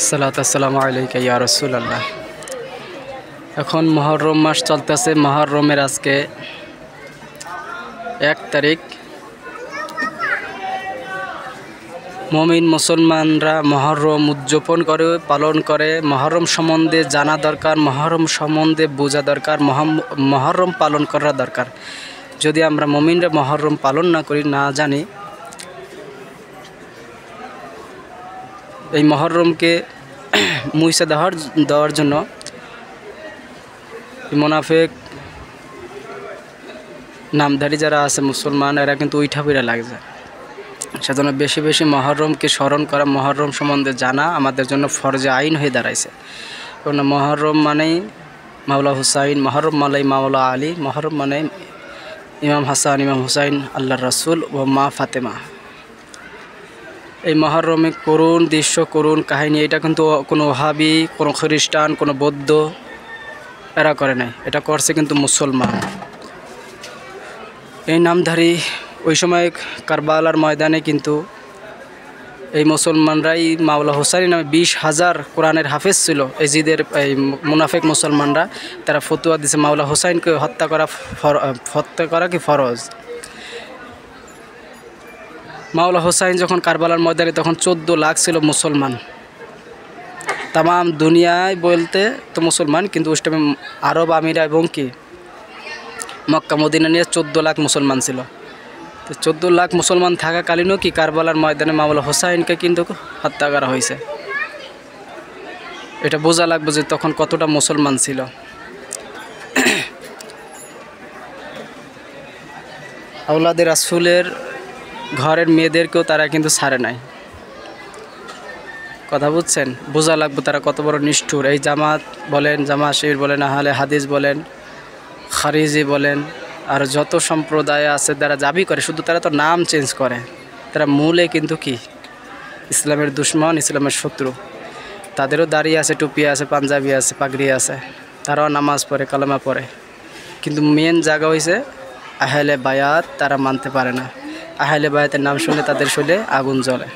সালাতু আসসালামু আলাইকা ইয়া রাসূলুল্লাহ। এখন মুহররম মাস চলতেছে। মুহররমের আজকে 1 তারিখ। মুমিন মুসলমানরা মুহররম উদযাপন করে, পালন করে। মুহররম সম্বন্ধে জানা দরকার, মুহররম সম্বন্ধে বোঝা দরকার, মুহররম পালন করা দরকার। যদি আমরা মুমিনরা মুহররম পালন না করি, না জানি, এই মুহররমকে মুইসা দেওয়ার জন্য মুনাফিক নামধারী যারা আছে মুসলমান, এরা কিন্তু উইঠা পইরা লাগছে। সেজন্য বেশি বেশি মুহররমকে স্মরণ করা, মুহররম সম্বন্ধে জানা আমাদের জন্য ফরজে আইন হয়ে দাঁড়াইছে। কারণ মুহররম মানেই মাওলা হুসাইন, মুহররম মানেই মাওলা আলী, মুহররম মানে ইমাম হাসান, ইমাম হুসাইন, আল্লাহর রাসূল ও মা ফাতেমা। এই মুহররমে করুণ দৃশ্য, করুণ কাহিনী, এটা কিন্তু কোনো ওহাবি, কোনো খ্রিস্টান, কোনো বৌদ্ধ এরা করে নাই, এটা করছে কিন্তু মুসলমান। এই নামধারী ওই সময় কারবালার ময়দানে কিন্তু এই মুসলমানরাই মাওলা হুসাইন নামে 20,000 কোরআনের হাফেজ ছিল। এজিদের এই মুনাফিক মুসলমানরা তারা ফতোয়া দিয়েছে মাওলা হুসাইনকে হত্যা করা কি ফরজ। মাওলা হুসাইন যখন কারবালার ময়দানে, তখন 14 লাখ ছিল মুসলমান। তাম দুনিয়ায় বলতে তো মুসলমান, কিন্তু ওই টাইমে আরব আমিরা এবং কি মক্কা মদিনা নিয়ে 14 লাখ মুসলমান ছিল। তো 14 লাখ মুসলমান থাকাকালীনও কি কারবালার ময়দানে মাওলা হুসাইনকে কিন্তু হত্যা করা হয়েছে। এটা বোঝা লাগবে যে তখন কতটা মুসলমান ছিল। আওলাদে রাসূলের ঘরের মেয়েদেরকেও তারা কিন্তু ছাড়ে নাই। কথা বুঝছেন? বোঝা লাগবে তারা কত বড় নিষ্ঠুর। এই জামাত বলেন, জামা শিবির বলেন, আহলে হাদিস বলেন, খারিজি বলেন, আর যত সম্প্রদায় আছে তারা দাবি করে, শুধু তারা তো নাম চেঞ্জ করে। তারা মূলে কিন্তু কি ইসলামের দুশ্মন, ইসলামের শত্রু। তাদেরও দাড়ি আছে, টুপি আছে, পাঞ্জাবি আছে, পাগড়ি আছে, তারাও নামাজ পড়ে, কালেমা পড়ে, কিন্তু মেন জায়গা হয়েছে আহলে বায়াত। তারা মানতে পারে না। আহলে বায়াতের নাম শুনলে তাদের শরীরে আগুন জ্বলে।